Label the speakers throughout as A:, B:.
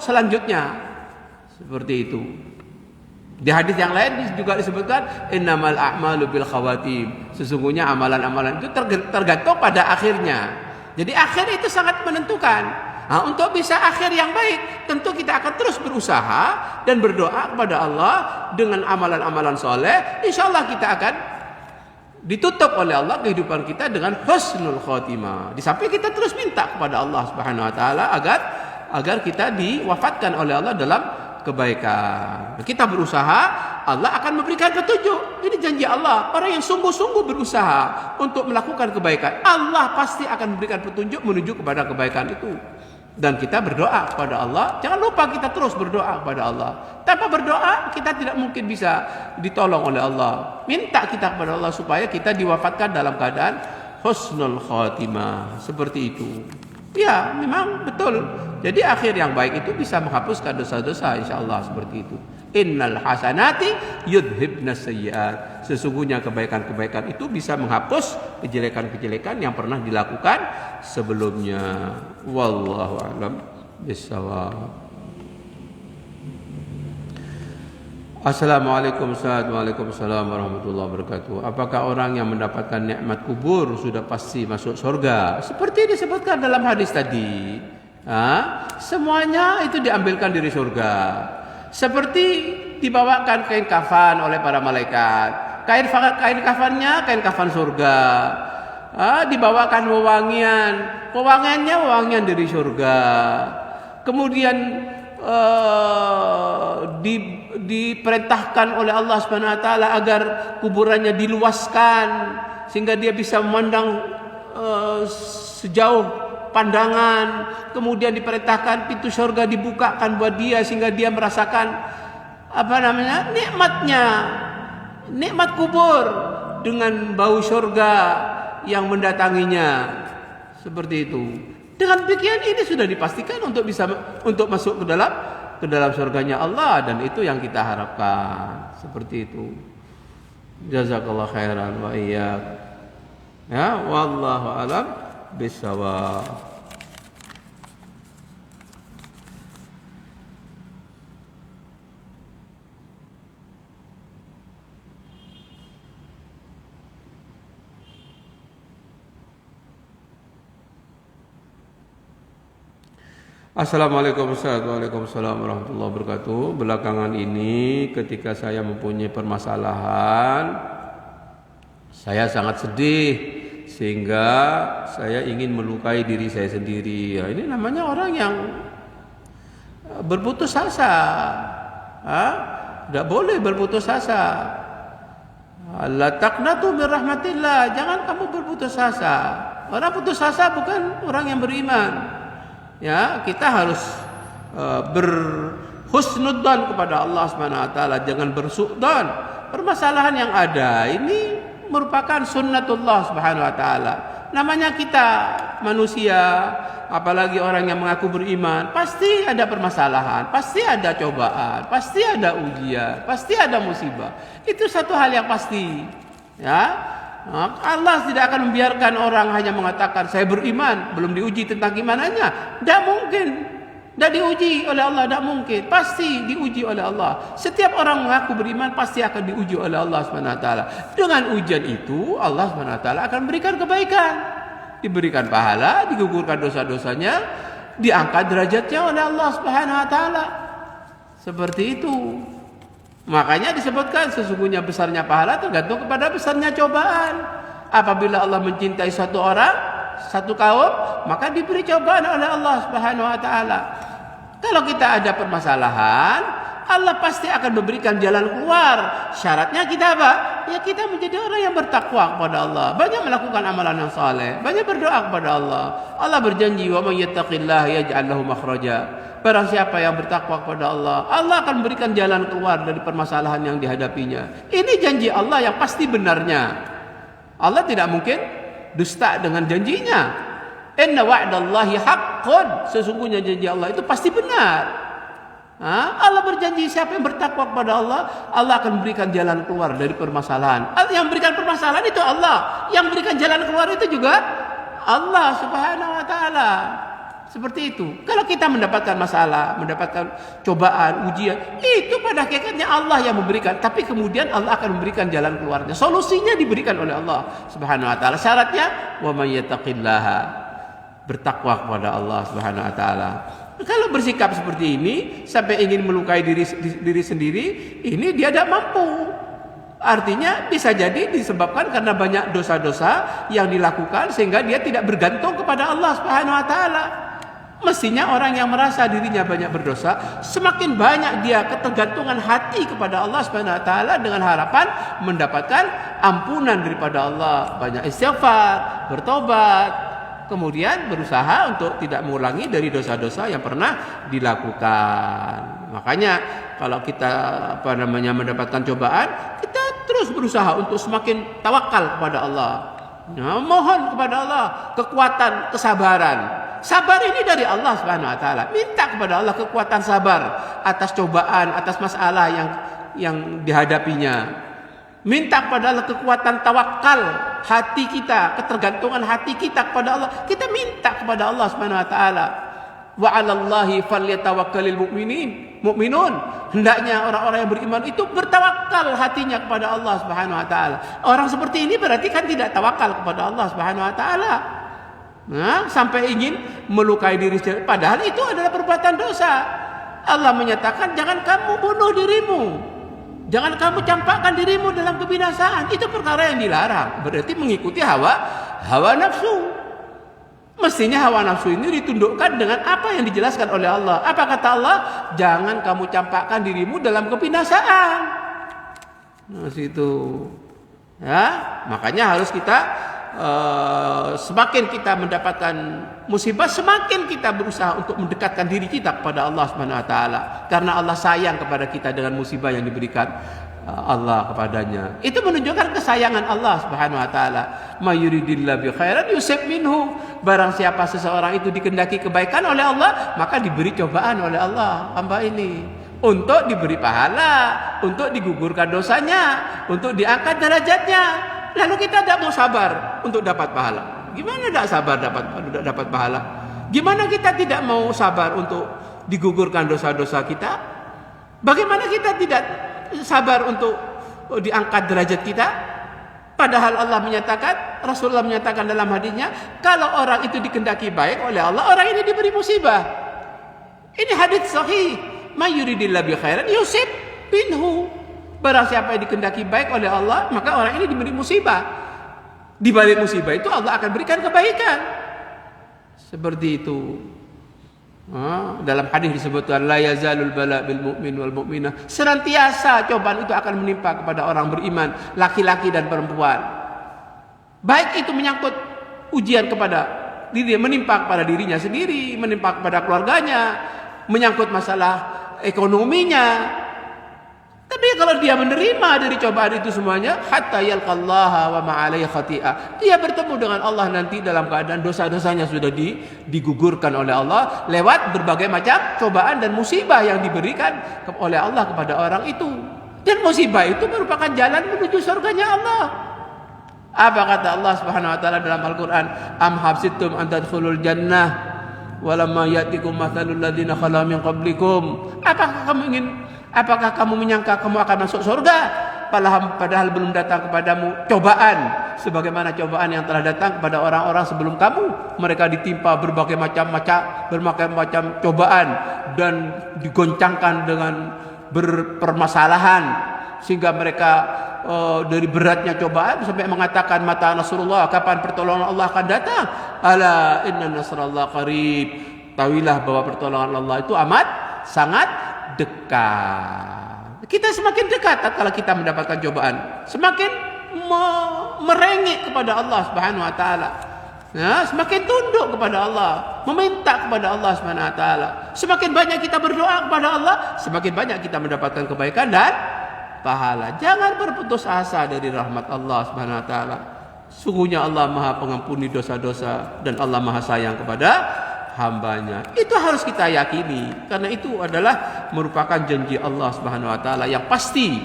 A: selanjutnya. Seperti itu. Di hadis yang lain juga disebutkan innamal a'malu bil khawatim. Sesungguhnya amalan-amalan itu tergantung pada akhirnya. Jadi akhir itu sangat menentukan. Nah, untuk bisa akhir yang baik, tentu kita akan terus berusaha dan berdoa kepada Allah dengan amalan-amalan soleh. Insya Allah kita akan ditutup oleh Allah kehidupan kita dengan husnul khotimah. Di samping kita terus minta kepada Allah Subhanahu Wa Taala agar kita diwafatkan oleh Allah dalam kebaikan. Kita berusaha, Allah akan memberikan petunjuk. Ini janji Allah. Orang yang sungguh-sungguh berusaha untuk melakukan kebaikan, Allah pasti akan memberikan petunjuk menuju kepada kebaikan itu. Dan kita berdoa kepada Allah. Jangan lupa kita terus berdoa kepada Allah. Tanpa berdoa kita tidak mungkin bisa ditolong oleh Allah. Minta kita kepada Allah supaya kita diwafatkan dalam keadaan husnul khatimah. Seperti itu. Ya, memang betul. Jadi akhir yang baik itu bisa menghapuskan dosa-dosa, insyaallah seperti itu. Innal hasanati yudhibnas sayyiat. Sesungguhnya kebaikan-kebaikan itu bisa menghapus kejelekan-kejelekan yang pernah dilakukan sebelumnya. Wallahu a'lam bishawab. Assalamualaikum Waalaikumsalam warahmatullahi wabarakatuh. Apakah orang yang mendapatkan nikmat kubur sudah pasti masuk surga? Seperti disebutkan dalam hadis tadi. Semuanya itu diambilkan dari surga. Seperti dibawakan kain kafan oleh para malaikat. Kain kafannya kain kafan surga. Dibawakan wewangiannya wewangian dari surga. Kemudian diperintahkan oleh Allah Subhanahu Wa Taala agar kuburannya diluaskan sehingga dia bisa memandang sejauh pandangan. Kemudian diperintahkan pintu surga dibukakan buat dia sehingga dia merasakan nikmat kubur dengan bau surga yang mendatanginya. Seperti itu. Dengan demikian ini sudah dipastikan untuk masuk ke dalam surganya Allah, dan itu yang kita harapkan. Seperti itu. Jazakallah khairan wa iyyak. Ya, wallahu alam bisawab. Assalamualaikum Waalaikumsalam warahmatullahi wabarakatuh. Belakangan ini ketika saya mempunyai permasalahan, saya sangat sedih sehingga saya ingin melukai diri saya sendiri. Ya, ini namanya orang yang berputus asa. Tidak boleh berputus asa. La taqnatu min rahmatillah. Jangan kamu berputus asa. Orang putus asa bukan orang yang beriman. Ya, kita harus berhusnudzan kepada Allah Subhanahu Wa Taala, jangan bersuudzan. Permasalahan yang ada ini merupakan sunnatullah Subhanahu Wa Taala. Namanya kita manusia, apalagi orang yang mengaku beriman, pasti ada permasalahan, pasti ada cobaan, pasti ada ujian, pasti ada musibah. Itu satu hal yang pasti. Ya. Allah tidak akan membiarkan orang hanya mengatakan saya beriman, belum diuji tentang imanannya. Tidak mungkin. Tidak diuji oleh Allah, tidak mungkin. Pasti diuji oleh Allah. Setiap orang mengaku beriman pasti akan diuji oleh Allah SWT. Dengan ujian itu Allah SWT akan memberikan kebaikan, diberikan pahala, digugurkan dosa-dosanya, diangkat derajatnya oleh Allah SWT. Seperti itu. Makanya disebutkan sesungguhnya besarnya pahala tergantung kepada besarnya cobaan. Apabila Allah mencintai satu orang, satu kaum, maka diberi cobaan oleh Allah Subhanahu Wa Taala. Kalau kita ada permasalahan, Allah pasti akan memberikan jalan keluar. Syaratnya kita apa? Ya kita menjadi orang yang bertakwa kepada Allah, banyak melakukan amalan yang saleh, banyak berdoa kepada Allah. Allah berjanji, "Wa may yattaqillaha yaj'al lahu makhraja." Barang siapa yang bertakwa kepada Allah, Allah akan memberikan jalan keluar dari permasalahan yang dihadapinya. Ini janji Allah yang pasti benarnya. Allah tidak mungkin dusta dengan janjinya. Inna wa'dallahi haqqun. Sesungguhnya janji Allah itu pasti benar. Allah berjanji siapa yang bertakwa kepada Allah, Allah akan memberikan jalan keluar dari permasalahan. Yang memberikan permasalahan itu Allah. Yang memberikan jalan keluar itu juga Allah Subhanahu Wa Taala. Seperti itu. Kalau kita mendapatkan masalah, mendapatkan cobaan, ujian, itu pada hakikatnya Allah yang memberikan. Tapi kemudian Allah akan memberikan jalan keluarnya. Solusinya diberikan oleh Allah Subhanahu wa taala. Syaratnya wa may yattaqillaha, bertakwa kepada Allah Subhanahu wa taala. Kalau bersikap seperti ini sampai ingin melukai diri sendiri, ini dia tidak mampu. Artinya bisa jadi disebabkan karena banyak dosa-dosa yang dilakukan sehingga dia tidak bergantung kepada Allah Subhanahu wa taala. Mestinya orang yang merasa dirinya banyak berdosa, semakin banyak dia ketergantungan hati kepada Allah Subhanahu wa taala dengan harapan mendapatkan ampunan daripada Allah, banyak istighfar, bertobat, kemudian berusaha untuk tidak mengulangi dari dosa-dosa yang pernah dilakukan. Makanya kalau kita mendapatkan cobaan, kita terus berusaha untuk semakin tawakal kepada Allah. Ya, mohon kepada Allah kekuatan, kesabaran. Sabar ini dari Allah Subhanahu wa taala. Minta kepada Allah kekuatan sabar atas cobaan, atas masalah yang dihadapinya. Minta kepada Allah kekuatan tawakal hati kita, ketergantungan hati kita kepada Allah. Kita minta kepada Allah Subhanahu wa taala. Wa 'alallahi falyatawakkalul mu'minun. Hendaknya orang-orang yang beriman itu bertawakal hatinya kepada Allah Subhanahu wa taala. Orang seperti ini berarti kan tidak tawakal kepada Allah Subhanahu wa taala. Nah, sampai ingin melukai diri sendiri, padahal itu adalah perbuatan dosa. Allah menyatakan jangan kamu bunuh dirimu. Jangan kamu campakkan dirimu dalam kebinasaan. Itu perkara yang dilarang. Berarti mengikuti hawa nafsu. Mestinya hawa nafsu ini ditundukkan dengan apa yang dijelaskan oleh Allah. Apa kata Allah? Jangan kamu campakkan dirimu dalam kebinasaan. Nah, situ. Ya, makanya harus kita semakin kita mendapatkan musibah, semakin kita berusaha untuk mendekatkan diri kita kepada Allah Subhanahu wa taala. Karena Allah sayang kepada kita dengan musibah yang diberikan Allah kepadanya. Itu menunjukkan kesayangan Allah Subhanahu wa taala. May yuridillahu bi khairan yusib minhu. Barang siapa seseorang itu dikehendaki kebaikan oleh Allah, maka diberi cobaan oleh Allah hamba ini untuk diberi pahala, untuk digugurkan dosanya, untuk diangkat derajatnya. Lalu kita tidak mau sabar untuk dapat pahala. Gimana tidak sabar dapat pahala? Gimana kita tidak mau sabar untuk digugurkan dosa-dosa kita? Bagaimana kita tidak sabar untuk diangkat derajat kita? Padahal Allah menyatakan, Rasulullah menyatakan dalam hadisnya, kalau orang itu dikehendaki baik oleh Allah, orang ini diberi musibah. Ini hadis sahih. May yuridillahu bi khairan yusib minhu. Barang siapa yang dikehendaki baik oleh Allah, maka orang ini diberi musibah. Di balik musibah itu Allah akan berikan kebaikan. Seperti itu. Dalam hadis disebutkan la yazalul bala bil mu'min wal mu'minah. Senantiasa cobaan itu akan menimpa kepada orang beriman, laki-laki dan perempuan. Baik itu menyangkut ujian kepada dirinya, menimpa kepada dirinya sendiri, menimpa kepada keluarganya, menyangkut masalah ekonominya. Tapi kalau dia menerima dari cobaan itu semuanya, hatta yalqallaha wa ma'alaihi khati'ah, dia bertemu dengan Allah nanti dalam keadaan dosa-dosanya sudah digugurkan oleh Allah lewat berbagai macam cobaan dan musibah yang diberikan oleh Allah kepada orang itu. Dan musibah itu merupakan jalan menuju surganya Allah. Apa kata Allah Subhanahu wa taala dalam Al-Qur'an? Am habsittum an tadkhulul jannah walamma ya'tikum mathalul ladzina khala min qablikum. Apakah kamu menyangka kamu akan masuk surga padahal belum datang kepadamu cobaan sebagaimana cobaan yang telah datang kepada orang-orang sebelum kamu? Mereka ditimpa berbagai macam cobaan dan digoncangkan dengan berpermasalahan sehingga mereka dari beratnya cobaan sampai mengatakan mata nasrullah, kapan pertolongan Allah akan datang? Ala inna nasrallah qarib. Tahuilah bahwa pertolongan Allah itu amat sangat dekat. Kita semakin dekat kalau kita mendapatkan cobaan, semakin merengek kepada Allah Subhanahu wa taala. Ya, semakin tunduk kepada Allah, meminta kepada Allah Subhanahu wa taala. Semakin banyak kita berdoa kepada Allah, semakin banyak kita mendapatkan kebaikan dan pahala. Jangan berputus asa dari rahmat Allah Subhanahu wa taala. Sungguhnya Allah Maha Pengampuni dosa-dosa dan Allah Maha Sayang kepada hambanya. Itu harus kita yakini, karena itu adalah merupakan janji Allah Subhanahu wa taala yang pasti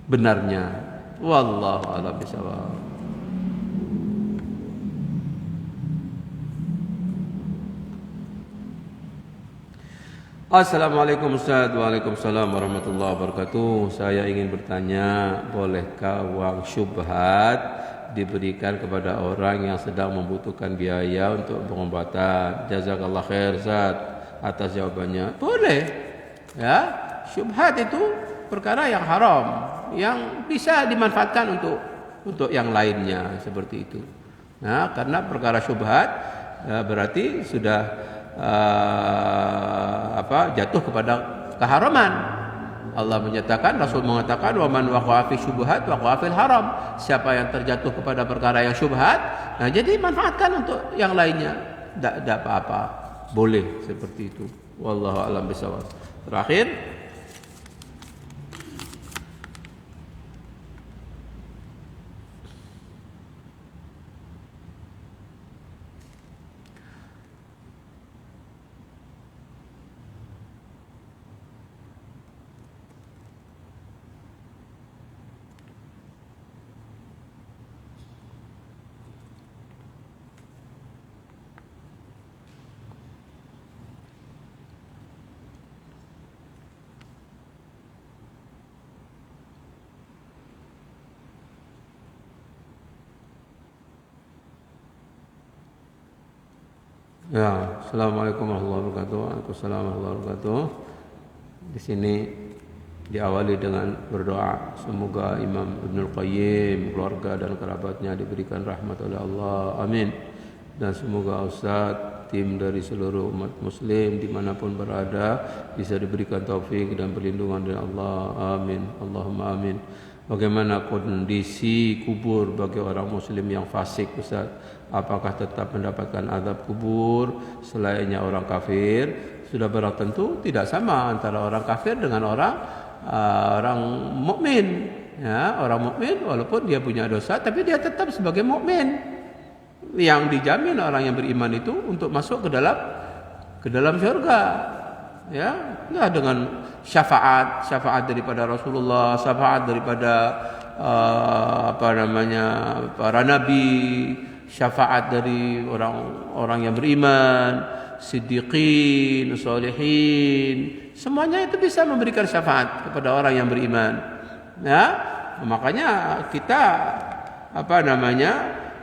A: benarnya. Wallahu a'lam bishawab. Assalamualaikum Ustaz. Waalaikumsalam warahmatullahi wabarakatuh. Saya ingin bertanya, bolehkah uang syubhat diberikan kepada orang yang sedang membutuhkan biaya untuk pengobatan? Jazakallah khair Ustaz atas jawabannya. Boleh. Ya, syubhat itu perkara yang haram, yang bisa dimanfaatkan untuk yang lainnya seperti itu. Nah, karena perkara syubhat berarti sudah jatuh kepada keharaman. Allah menyatakan, Rasul mengatakan, wa man waqa'a fi syubhat waqa'a fil haram. Siapa yang terjatuh kepada perkara yang syubhat, nah jadi manfaatkan untuk yang lainnya. Tidak apa-apa, boleh seperti itu. Wallahu a'lam bishawab. Terakhir, ya, Assalamualaikum warahmatullahi wabarakatuh. Waalaikumsalam warahmatullahi wabarakatuh. Di sini diawali dengan berdoa semoga Imam Ibnul Qayyim, keluarga dan kerabatnya diberikan rahmat oleh Allah. Amin. Dan semoga Ustaz, tim dari seluruh umat muslim dimanapun berada bisa diberikan taufik dan perlindungan dari Allah. Amin. Allahumma amin. Bagaimana kondisi kubur bagi orang muslim yang fasik Ustaz? Apakah tetap mendapatkan azab kubur selainnya orang kafir? Sudah barang tentu tidak sama antara orang kafir dengan orang mukmin. Ya, orang mukmin walaupun dia punya dosa tapi dia tetap sebagai mukmin. Yang dijamin orang yang beriman itu untuk masuk ke dalam surga. Ya, nah dengan syafaat daripada Rasulullah, syafaat daripada para nabi, syafaat dari orang-orang yang beriman, siddiqin, sholihin, semuanya itu bisa memberikan syafaat kepada orang yang beriman. Ya, makanya kita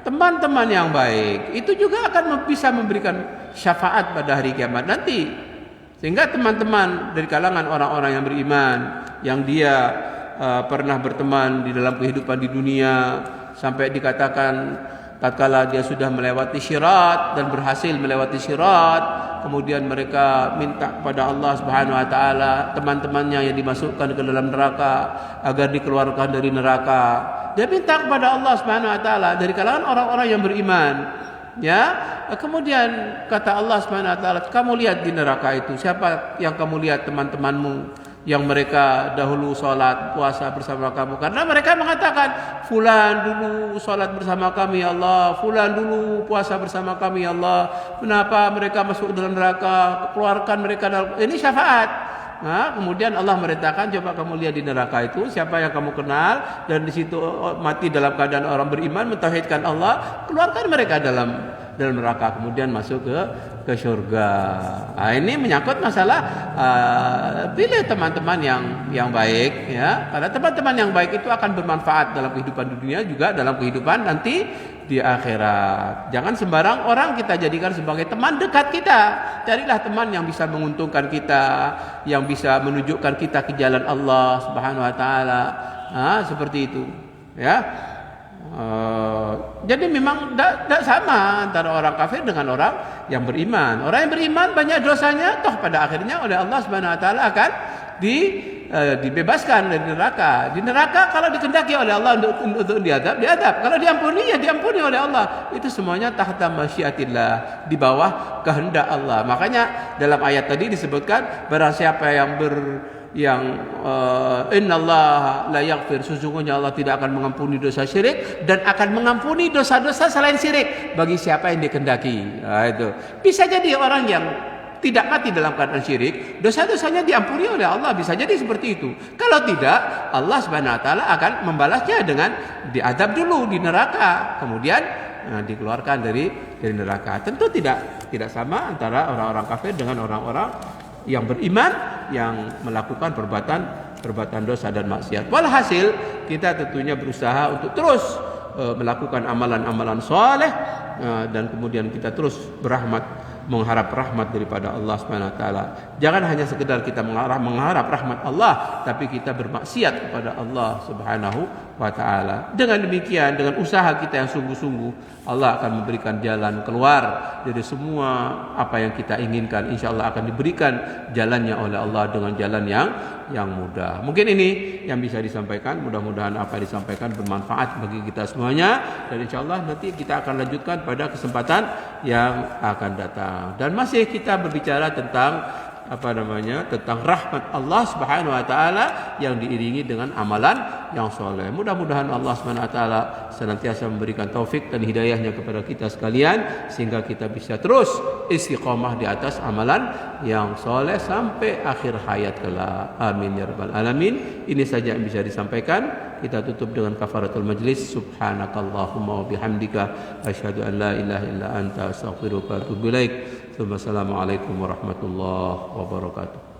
A: teman-teman yang baik itu juga akan bisa memberikan syafaat pada hari kiamat nanti. Sehingga teman-teman dari kalangan orang-orang yang beriman, yang dia pernah berteman di dalam kehidupan di dunia, sampai dikatakan tatkala dia sudah melewati syirat dan berhasil melewati syirat, kemudian mereka minta kepada Allah Subhanahu wa taala teman-temannya yang dimasukkan ke dalam neraka agar dikeluarkan dari neraka. Dia minta kepada Allah Subhanahu wa taala dari kalangan orang-orang yang beriman. Ya, kemudian kata Allah Subhanahu wa taala, kamu lihat di neraka itu siapa yang kamu lihat teman-temanmu yang mereka dahulu salat puasa bersama kamu, karena mereka mengatakan fulan dulu salat bersama kami ya Allah, fulan dulu puasa bersama kami ya Allah, kenapa mereka masuk dalam neraka, keluarkan mereka dalam ini syafaat. Nah, kemudian Allah merintahkan, coba kamu lihat di neraka itu siapa yang kamu kenal dan di situ mati dalam keadaan orang beriman mentauhidkan Allah, keluarkan mereka dalam neraka, kemudian masuk ke surga. Nah, ini menyangkut masalah pilih teman-teman yang baik, ya, karena teman-teman yang baik itu akan bermanfaat dalam kehidupan dunia juga dalam kehidupan nanti di akhirat. Jangan sembarang orang kita jadikan sebagai teman dekat kita. Carilah teman yang bisa menguntungkan kita, yang bisa menunjukkan kita ke jalan Allah Subhanahu wa taala. Seperti itu, ya. Jadi memang tidak sama antara orang kafir dengan orang yang beriman. Orang yang beriman banyak dosanya, toh pada akhirnya oleh Allah Subhanahu wa taala akan dibebaskan dari neraka. Di neraka kalau dikehendaki oleh Allah untuk diadab. Kalau diampuni ya diampuni oleh Allah. Itu semuanya tahta masyiatillah, di bawah kehendak Allah. Makanya dalam ayat tadi disebutkan barang siapa yang innallaha la yaghfir, sesungguhnya Allah tidak akan mengampuni dosa syirik dan akan mengampuni dosa-dosa selain syirik bagi siapa yang dikehendaki. Nah, itu bisa jadi orang yang tidak mati dalam keadaan syirik, dosa-dosanya diampuni oleh Allah, bisa jadi seperti itu. Kalau tidak, Allah Subhanahu wa taala akan membalasnya dengan diazab dulu di neraka, kemudian dikeluarkan dari neraka. Tentu tidak sama antara orang-orang kafir dengan orang-orang yang beriman yang melakukan perbuatan dosa dan maksiat. Walhasil kita tentunya berusaha untuk terus melakukan amalan-amalan soleh dan kemudian kita terus mengharap rahmat daripada Allah Subhanahu wa taala. Jangan hanya sekedar kita mengharap rahmat Allah, tapi kita bermaksiat kepada Allah Subhanahu wa taala. Dengan demikian, dengan usaha kita yang sungguh-sungguh, Allah akan memberikan jalan keluar dari semua apa yang kita inginkan. Insyaallah akan diberikan jalannya oleh Allah dengan jalan yang mudah. Mungkin ini yang bisa disampaikan. Mudah-mudahan apa yang disampaikan bermanfaat bagi kita semuanya, dan insyaallah nanti kita akan lanjutkan pada kesempatan yang akan datang. Dan masih kita berbicara tentang tentang rahmat Allah Subhanahu wa taala yang diiringi dengan amalan yang soleh. Mudah-mudahan Allah Subhanahu wa taala senantiasa memberikan taufik dan hidayahnya kepada kita sekalian, sehingga kita bisa terus istiqamah di atas amalan yang soleh sampai akhir hayat kelak. Amin ya rabbal alamin. Ini saja yang bisa disampaikan. Kita tutup dengan kafaratul majlis. Subhanakallahumma wa bihamdika asyhadu an la ilaha illa anta astaghfiruka wa atubu ilaik. Assalamualaikum warahmatullahi wabarakatuh.